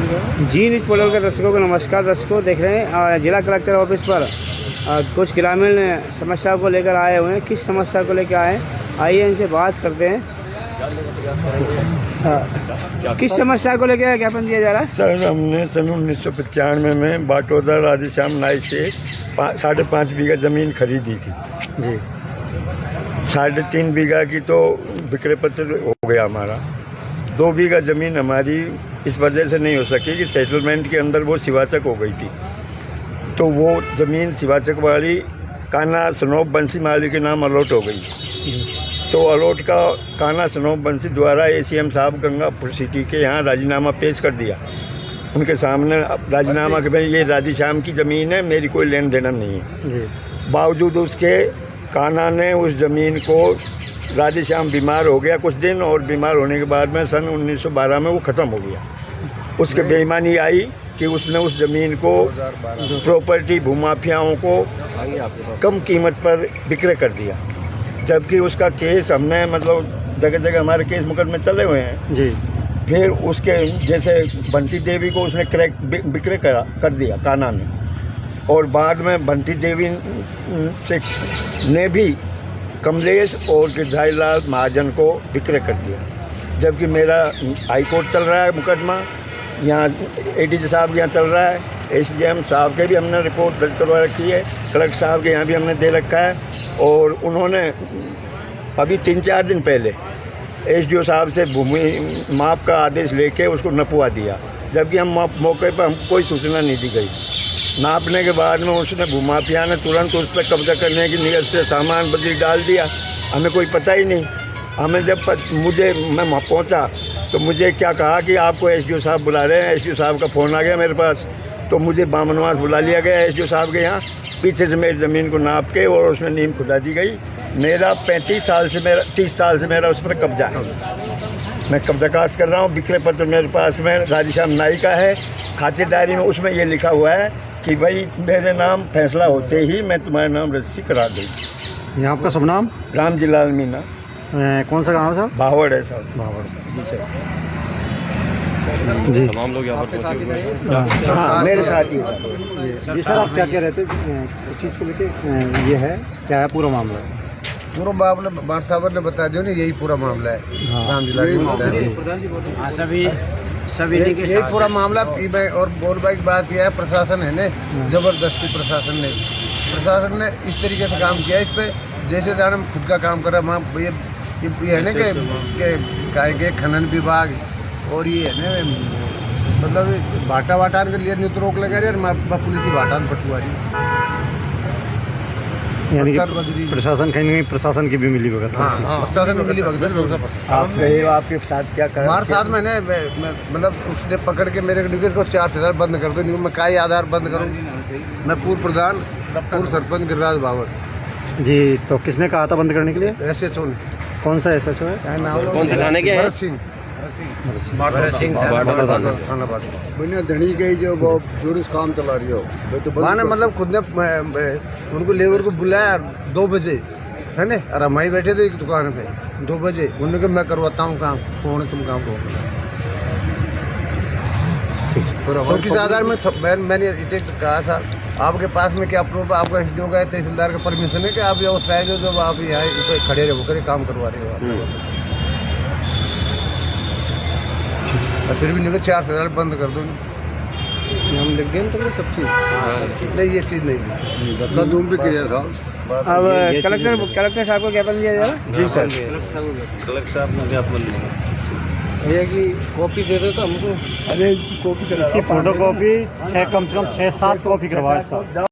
जी news portal के दर्शकों को नमस्कार। दर्शकों देख रहे हैं जिला कलेक्टर ऑफिस पर कुछ ग्रामीण समस्या को लेकर आए हुए हैं। किस समस्या को लेकर आए आइए इनसे बात करते हैं। किस समस्या को लेकर ज्ञापन दिया जा रहा है? सर, हमने सन 1995 में बाटोदा राधेश्याम नाई से 5.5 बीघा ज़मीन खरीदी थी जी। 3.5 बीघा की तो विक्रय पत्र हो गया हमारा। 2 बीघा ज़मीन हमारी इस वजह से नहीं हो सकी कि सेटलमेंट के अंदर वो शिवाचक हो गई थी, तो वो ज़मीन शिवाचक वाली कान्हा सनोप बंसी माली के नाम अलॉट हो गई। तो अलॉट का कान्हा सनोप बंसी द्वारा ACM साहब गंगापुर सिटी के यहाँ राजीनामा पेश कर दिया। उनके सामने राजीनामा कि भाई ये राधेश्याम की ज़मीन है, मेरी कोई लेन देना नहीं है। बावजूद उसके कान्हा ने उस ज़मीन को, राधेश्याम बीमार हो गया कुछ दिन, और बीमार होने के बाद में सन 1912 में वो ख़त्म हो गया। उसके बेईमानी आई कि उसने उस ज़मीन को प्रॉपर्टी भूमाफियाओं को कम कीमत पर विक्रय कर दिया, जबकि उसका केस हमने मतलब जगह जगह हमारे केस मुकदमे चले हुए हैं जी। फिर उसके जैसे बंटी देवी को उसने विक्रय कर दिया कान्हा ने, और बाद में बंटी देवी से ने भी कमलेश और गिरधारीलाल महाजन को विक्रय कर दिया। जबकि मेरा हाई कोर्ट चल रहा है मुकदमा, यहाँ ADG साहब यहाँ चल रहा है, SDM साहब के भी हमने रिपोर्ट दर्ज करवा रखी है, कलेक्टर साहब के यहाँ भी हमने दे रखा है। और उन्होंने अभी 3-4 दिन पहले SDO साहब से भूमि माप का आदेश लेके उसको नपवा दिया, जबकि हम मौके पर हमको कोई सूचना नहीं दी गई। नापने के बाद में उसने भूमाफिया ने तुरंत उस पर कब्जा करने की नीयत से सामान बदली डाल दिया। हमें कोई पता ही नहीं। हमें जब मैं वहाँ पहुँचा तो मुझे क्या कहा कि आपको SDO साहब बुला रहे हैं। SDO साहब का फ़ोन आ गया मेरे पास, तो मुझे बामनवास बुला लिया गया SDO साहब के यहाँ। पीछे से मेरी ज़मीन को नाप के और उसमें नींव खुदा दी गई। मेरा 30 साल से मेरा उस पर कब्जा है। मैं कब्जा कास्ट कर रहा हूँ। विक्रय पत्र मेरे पास में राधेश्याम नाई का है। खातेदारी में उसमें ये लिखा हुआ है कि भाई मेरे नाम फैसला होते ही मैं तुम्हारे नाम रजिस्ट्री करा दूँगी। ये आपका शुभ नाम? रामजीलाल मीना। कौन सा गाँव है साहब? भावड़ है साहब। भावड़ जी सर। जी। तमाम लोग यहाँ पर पहुँचे हुए हैं। हाँ, मेरे साथ ही जी सर, आप क्या कह रहे थे इस चीज़ को लेके? ये है क्या है पूरा मामला? पूरा मामला बाट साहब ने बता दिया ना, यही पूरा मामला है। हाँ। राम जिला सभी यही पूरा मामला। मैं और बोलने की बात यह है, प्रशासन है ना, जबरदस्ती प्रशासन ने इस तरीके से काम किया। इस पे जैसे जाने खुद का काम कर रहा है। ये है ना कि खनन विभाग और ये है ना, मतलब भाटा वाटान के लिए नहीं तो रोक लगा रही है, पुलिस की भाटान पटुआ जी। यानी कि प्रशासन कहीं नहीं, प्रशासन की भी मिली भगत। हाँ, प्रशासन में मिली भगत। आपके साथ क्या कर? हमारे साथ मैंने मतलब उसने पकड़ के मेरे निवेश को 4 से बंद कर दो। मैं काई आधार बंद करूँ? मैं पूर्व प्रधान पूर्व सरपंच गिरिराज भावड़ जी। तो किसने कहा था बंद करने के लिए? SHO ने। कौन सा SHO है? कौन से थाने के हैं? भरत सिंह थाना बाटा धनी गई जो वो जुर्स काम चला रही हो। माने मतलब खुद ने उनको लेबर को बुलाया 2 बजे, है ना, और हम ही बैठे थे एक दुकान पे 2 बजे। उन्होंने कहा मैं करवाता हूँ काम, कौन है तुम काम को? तो किस आधार में मैंने कहा सर आपके पास में क्या प्रूफ? आपका SDO का तहसीलदार का परमिशन है कि आप ये उत्साह जो जब आप यहाँ खड़े रहे होकर काम करवा रहे हो? फिर भी नहीं 4 से बंद कर दो। हम लिख दें तो सब चीज़ नहीं, ये चीज़ नहीं धूम भी क्लियर था। अब कलेक्टर साहब को ज्ञापन दिया जाएगा? जी सर। कलेक्टर साहब ने ज्ञापन लिया। ये कि कॉपी दे दो तो हमको। अरे कॉपी, इसकी फोटो कॉपी कम से कम 6-7 कॉपी करवा इसका।